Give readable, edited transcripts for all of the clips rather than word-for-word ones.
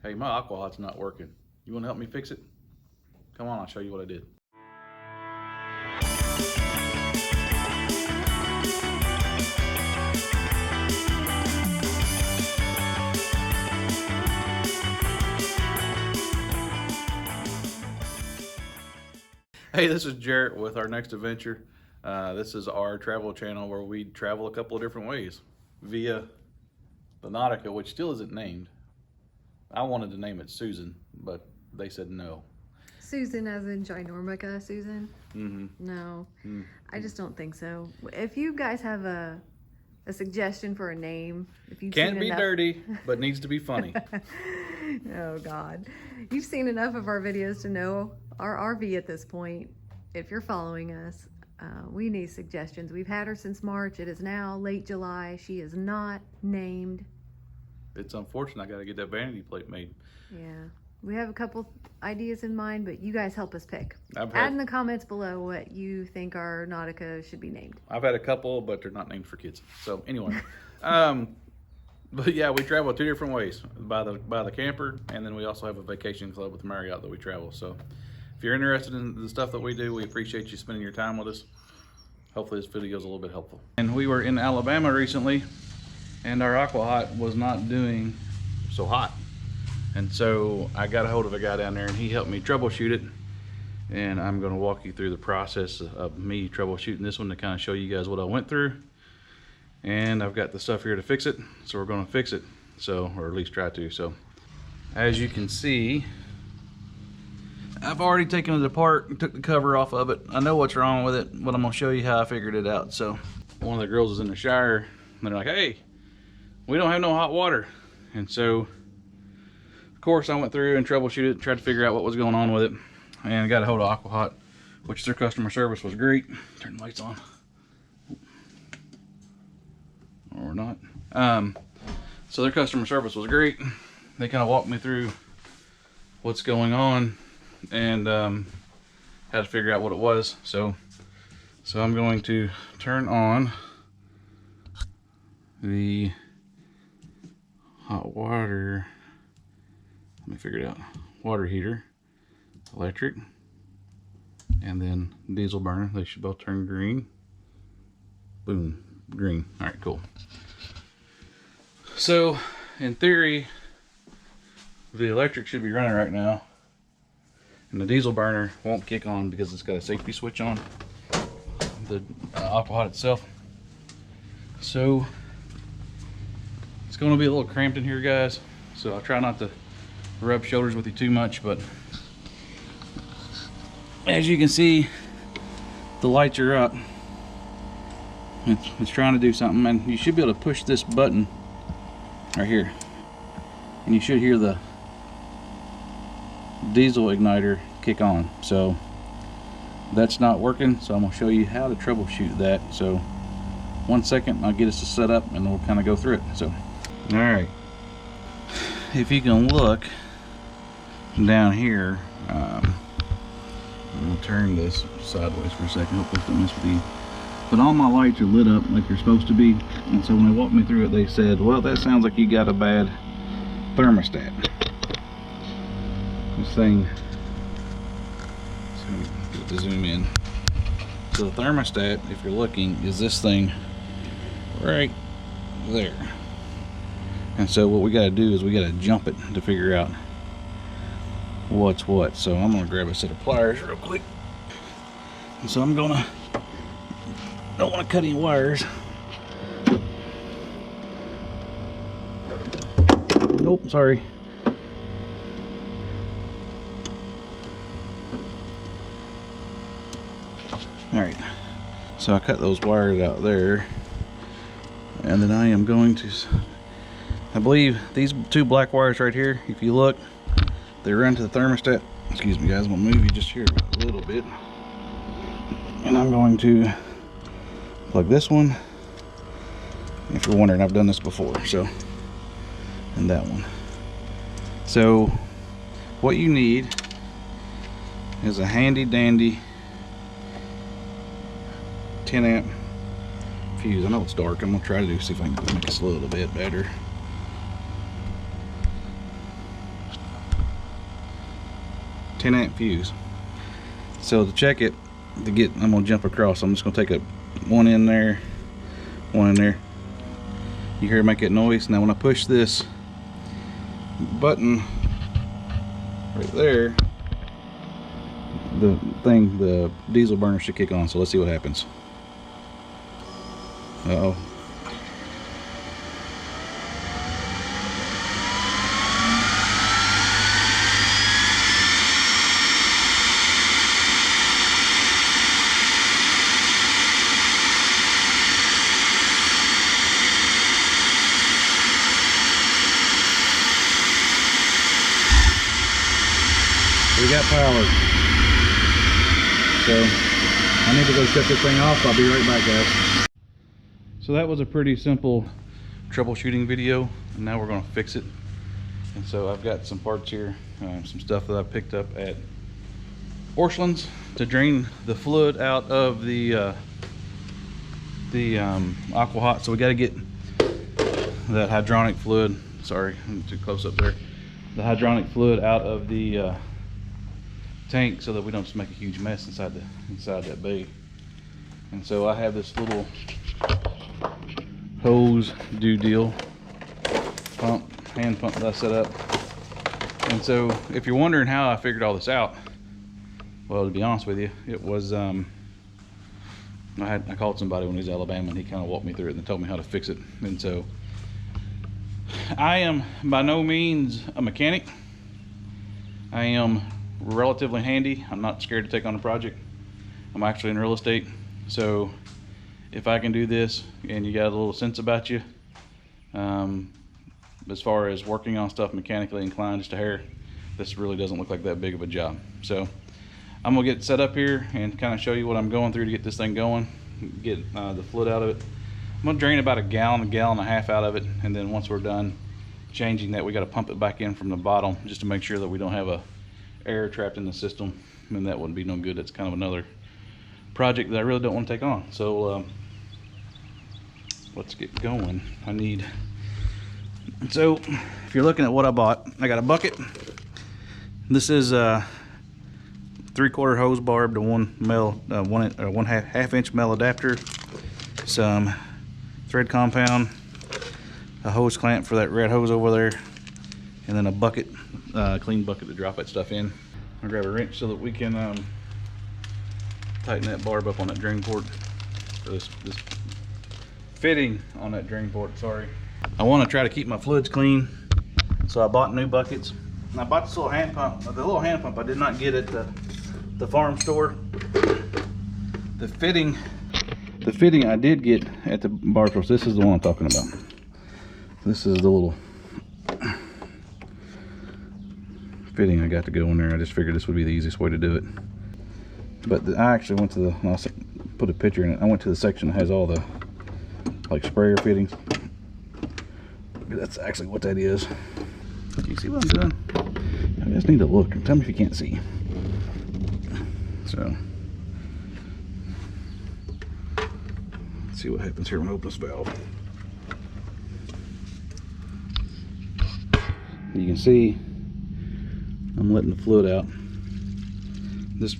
Hey, my Aqua Hot's not working. You want to help me fix it? Come on, I'll show you what I did. Hey, this is Jarrett with our next adventure. This is our travel channel where we travel a couple of different ways via the Nautica, which still isn't named. I wanted to name it Susan, but they said no. Susan as in Ginormica Susan? Mm-hmm. No, I just don't think so. If you guys have a suggestion for a name, if you've Can't seen be enough... dirty, but needs to be funny. Oh God. You've seen enough of our videos to know our RV at this point. If you're following us, we need suggestions. We've had her since March. It is now late July. She is not named. It's unfortunate. I got to get that vanity plate made. Yeah. We have a couple ideas in mind, but you guys help us pick. Add in the comments below what you think our Nautica should be named. I've had a couple, but they're not named for kids. So anyway, but yeah, we travel two different ways, by the camper, and then we also have a vacation club with Marriott that we travel. So if you're interested in the stuff that we do, we appreciate you spending your time with us. Hopefully this video is a little bit helpful. And we were in Alabama recently, and our Aqua Hot was not doing so hot. And so I got a hold of a guy down there and he helped me troubleshoot it. And I'm gonna walk you through the process of me troubleshooting this one to kind of show you guys what I went through. And I've got the stuff here to fix it. So we're gonna fix it. So, or at least try to. So as you can see, I've already taken it apart and took the cover off of it. I know what's wrong with it, but I'm gonna show you how I figured it out. So one of the girls is in the shower and they're like, hey, we don't have no hot water. And so of course I went through and troubleshooted it, tried to figure out what was going on with it, and I got a hold of Aqua Hot, which their customer service was great. Turn the lights on. Or not. So their customer service was great. They kind of walked me through what's going on and how to figure out what it was. So I'm going to turn on the hot water, let me figure it out, water heater, electric, and then diesel burner. They should both turn green. Boom, green. All right, cool. So in theory, the electric should be running right now, and the diesel burner won't kick on because it's got a safety switch on the Aqua Hot itself. So it's going to be a little cramped in here, guys, so I'll try not to rub shoulders with you too much, but as you can see, the lights are up. It's trying to do something, and you should be able to push this button right here, and you should hear the diesel igniter kick on. So that's not working, so I'm going to show you how to troubleshoot that. So 1 second, I'll get us to set up and we'll kind of go through it. So alright, if you can look down here, I'm going to turn this sideways for a second, hopefully don't mess with you. But all my lights are lit up like they're supposed to be, and so when they walked me through it, they said, well, that sounds like you got a bad thermostat. This thing, so get to zoom in. So the thermostat, if you're looking, is this thing right there. And so what we got to do is we got to jump it to figure out what's what. So I'm going to grab a set of pliers real quick. And so I'm going to, don't want to cut any wires. Nope, sorry. Alright, so I cut those wires out there, and then I am going to, I believe these two black wires right here, if you look, they run to the thermostat. Excuse me guys, I'm going to move you just here a little bit, and I'm going to plug this one. If you're wondering, I've done this before, so, and that one. So what you need is a handy dandy 10 amp fuse. I know it's dark. I'm gonna try to see if I can make this a little bit better. 10 amp fuse. So to check it, I'm gonna jump across. I'm just gonna take one in there, one in there. You hear it make that noise. Now when I push this button right there, the diesel burner should kick on. So let's see what happens. Uh-oh. We got power. So I need to go shut this thing off. I'll be right back, guys. So that was a pretty simple troubleshooting video, and now we're going to fix it. And so I've got some parts here, some stuff that I picked up at Orscheln's to drain the fluid out of the Aqua Hot. So we got to get that hydronic fluid. Sorry, I'm too close up there. The hydronic fluid out of the tank so that we don't just make a huge mess inside that bay. And so I have this little hose deal hand pump that I set up. And so if you're wondering how I figured all this out, well, to be honest with you, it was I called somebody when he was in Alabama, and he kind of walked me through it and told me how to fix it. And so I am by no means a mechanic. I am relatively handy. I'm not scared to take on a project. I'm actually in real estate, so if I can do this and you got a little sense about you, as far as working on stuff mechanically inclined just a hair, this really doesn't look like that big of a job. So I'm gonna get set up here and kind of show you what I'm going through to get this thing going, get the fluid out of it. I'm gonna drain about a gallon and a half out of it, and then once we're done changing that, we got to pump it back in from the bottom just to make sure that we don't have a air trapped in the system, and that wouldn't be no good. It's kind of another project that I really don't want to take on. So let's get going. So if you're looking at what I bought, I got a bucket. This is a 3/4 hose barb to one half-inch male adapter, some thread compound, a hose clamp for that red hose over there, and then a bucket, clean bucket to drop that stuff in. I'll grab a wrench so that we can tighten that barb up on that drain port, or this fitting on that drain port, sorry. I want to try to keep my fluids clean, so I bought new buckets. And I bought this little hand pump. The little hand pump I did not get at the farm store. The fitting I did get at the bar store. So this is the one I'm talking about. This is the little fitting I got to go in there. I just figured this would be the easiest way to do it. But I actually went to the, I'll put a picture in it. I went to the section that has all the like sprayer fittings. That's actually what that is. Can you see what I'm doing? I just need to look. Tell me if you can't see. So let's see what happens here when I open this valve. You can see I'm letting the fluid out. This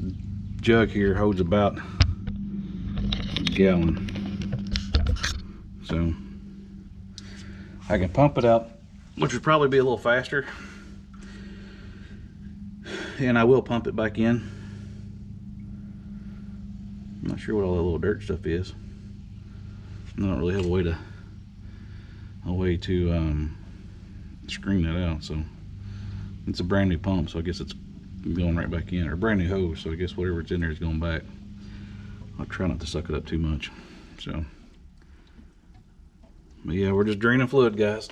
jug here holds about a gallon. So I can pump it out, which would probably be a little faster. And I will pump it back in. I'm not sure what all that little dirt stuff is. I don't really have a way to screen that out. So it's a brand new pump, so I guess it's going right back in, or a brand new hose, so I guess whatever's in there is going back. I'll try not to suck it up too much. So, but yeah, we're just draining fluid, guys.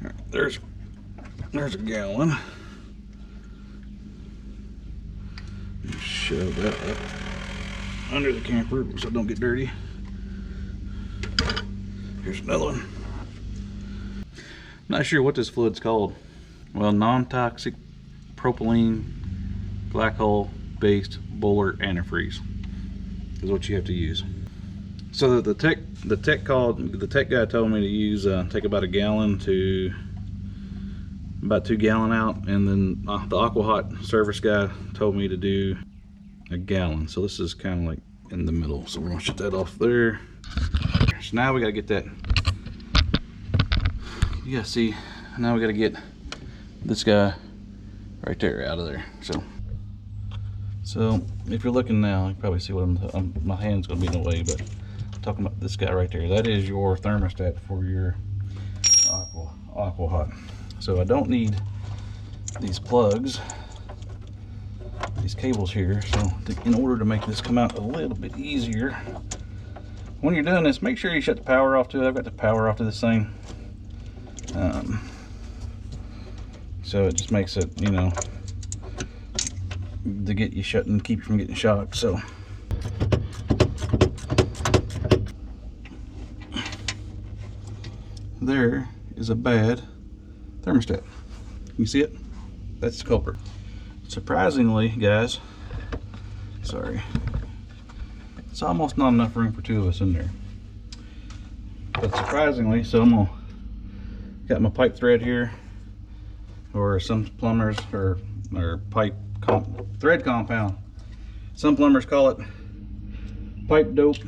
All right, there's a gallon. Shove that up under the camper so it don't get dirty. Here's another one. Not sure what this fluid's called. Well, non-toxic propylene glycol based boiler antifreeze is what you have to use. So the tech guy told me to use take about a gallon to about 2 gallon out, and then the Aqua Hot service guy told me to do a gallon. So this is kind of like in the middle. So we're gonna shut that off there. So now we gotta get that. You gotta see. Now we gotta get this guy right there out of there. So if you're looking now, you can probably see what my hand's gonna be in the way, but I'm talking about this guy right there. That is your thermostat for your Aqua Hot. So I don't need these plugs, these cables here. So in order to make this come out a little bit easier, when you're doing this, make sure you shut the power off to it. I've got the power off to this thing. So it just makes it, you know, to get you shut and keep you from getting shocked. So there is a bad thermostat. You see it? That's the culprit. Surprisingly, guys, sorry, it's almost not enough room for 2 of us in there. But surprisingly, so I'm gonna got my pipe thread here, or some plumbers or pipe thread compound. Some plumbers call it pipe dope,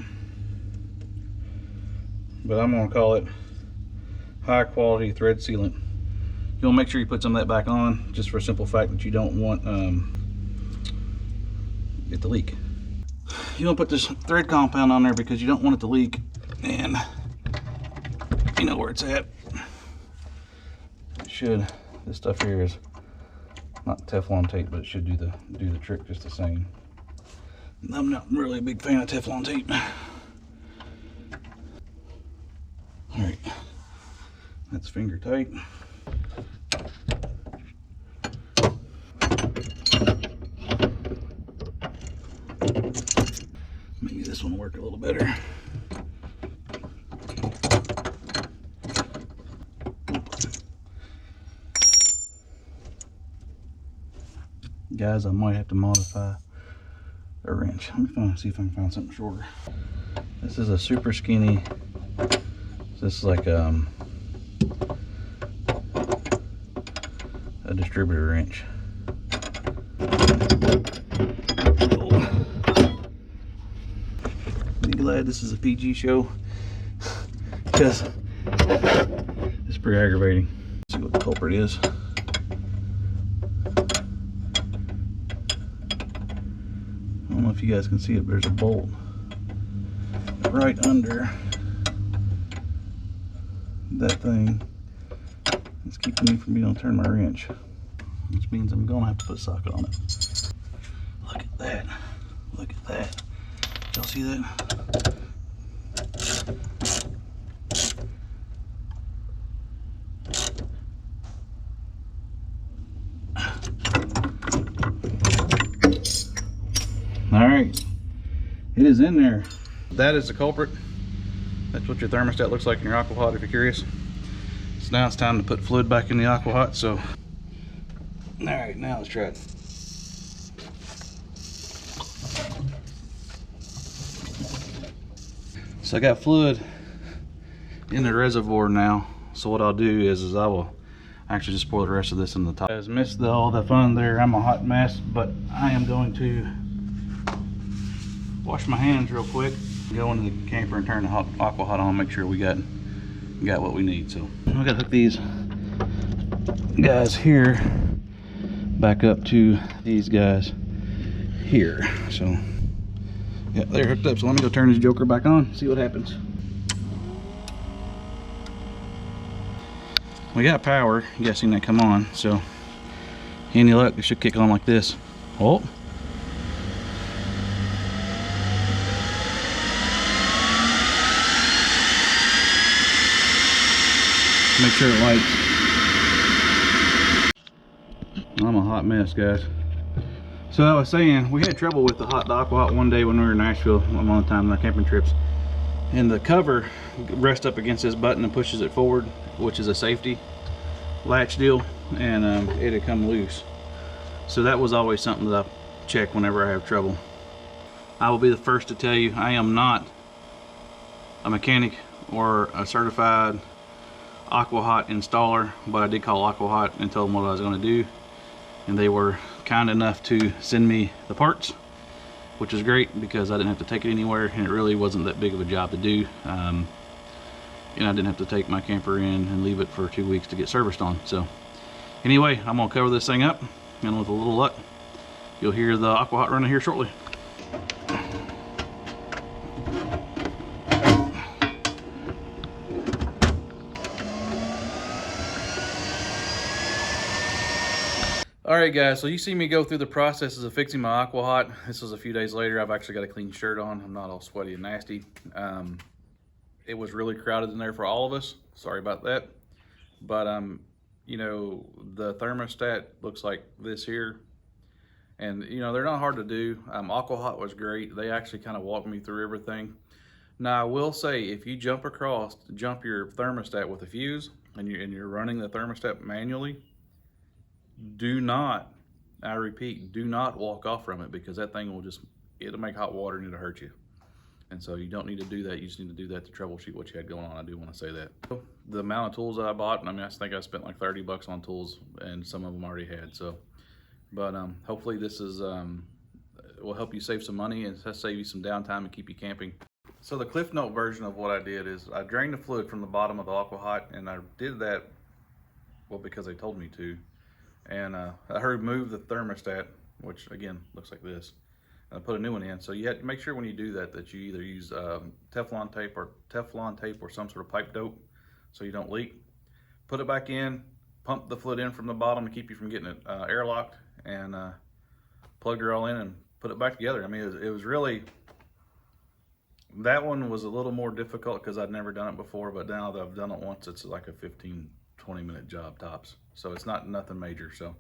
but I'm gonna call it high quality thread sealant. You'll make sure you put some of that back on, just for a simple fact that you don't want it to leak. You want to put this thread compound on there because you don't want it to leak, and you know where it's at. It should. This stuff here is not Teflon tape, but it should do the trick just the same. I'm not really a big fan of Teflon tape. All right, that's finger tight. Maybe this one will work a little better. Guys, I might have to modify a wrench. Let me see if I can find something shorter. This is a super skinny. This is like a distributor wrench. Be glad this is a PG show, because it's pretty aggravating. Let's see what the culprit is. I don't know if you guys can see it, but there's a bolt right under that thing. It's keeping me from being able to turn my wrench, which means I'm gonna have to put a socket on it. Look at that. Look at that. Y'all see that? All right, it is in there. That is the culprit. That's what your thermostat looks like in your Aqua Hot, if you're curious. So now it's time to put fluid back in the Aqua Hot. So, all right, now let's try it. So I got fluid in the reservoir now. So what I'll do is I will actually just pour the rest of this in the top. Guys, missed all the fun there. I'm a hot mess, but I am going to wash my hands real quick, go into the camper and turn the Aqua Hot on, make sure we got what we need. So I gotta hook these guys here back up to these guys here. So yeah, they're hooked up. So let me go turn this joker back on, see what happens. We got power. You guys seen that come on. So any luck, it should kick on like this. Oh. Make sure it lights. I'm a hot mess, guys. So I was saying, we had trouble with the Aqua Hot one day when we were in Nashville one time on our camping trips, and the cover rests up against this button and pushes it forward, which is a safety latch deal, and it had come loose. So that was always something that I check whenever I have trouble. I will be the first to tell you, I am not a mechanic or a certified Aqua Hot installer, but I did call Aqua Hot and told them what I was going to do, and they were kind enough to send me the parts, which is great because I didn't have to take it anywhere, and it really wasn't that big of a job to do. And I didn't have to take my camper in and leave it for 2 weeks to get serviced on. So anyway, I'm gonna cover this thing up, and with a little luck, you'll hear the Aqua Hot running here shortly. Alright guys, so you see me go through the processes of fixing my Aqua Hot. This was a few days later. I've actually got a clean shirt on. I'm not all sweaty and nasty. It was really crowded in there for all of us. Sorry about that. But you know, the thermostat looks like this here. And you know, they're not hard to do. Aqua Hot was great. They actually kind of walked me through everything. Now I will say, if you jump your thermostat with a fuse and you're running the thermostat manually, do not, I repeat, do not walk off from it, because that thing will it'll make hot water and it'll hurt you. And so you don't need to do that. You just need to do that to troubleshoot what you had going on. I do want to say that. The amount of tools that I bought, I mean, I think I spent like 30 bucks on tools, and some of them already had. So, but hopefully this will help you save some money and save you some downtime and keep you camping. So the Cliff Note version of what I did is I drained the fluid from the bottom of the Aqua Hot, and I did that, well, because they told me to. And I removed the thermostat, which again looks like this, and I put a new one in. So you have to make sure when you do that that you either use Teflon tape or some sort of pipe dope so you don't leak. Put it back in, pump the fluid in from the bottom to keep you from getting it airlocked, and plugged her all in and put it back together. I mean, it was really, that one was a little more difficult because I'd never done it before, but now that I've done it once, it's like a 15-20 minute job tops. So it's nothing major. So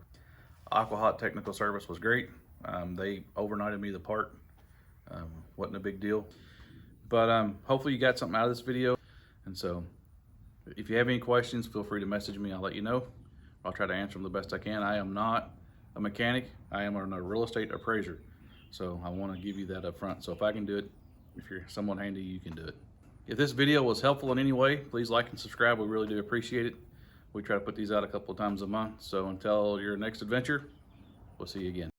Aqua Hot technical service was great. They overnighted me the part. Wasn't a big deal. But hopefully you got something out of this video. And so if you have any questions, feel free to message me. I'll let you know. I'll try to answer them the best I can. I am not a mechanic. I am a real estate appraiser. So I want to give you that up front. So if I can do it, if you're someone handy, you can do it. If this video was helpful in any way, please like and subscribe. We really do appreciate it. We try to put these out a couple of times a month. So until your next adventure, we'll see you again.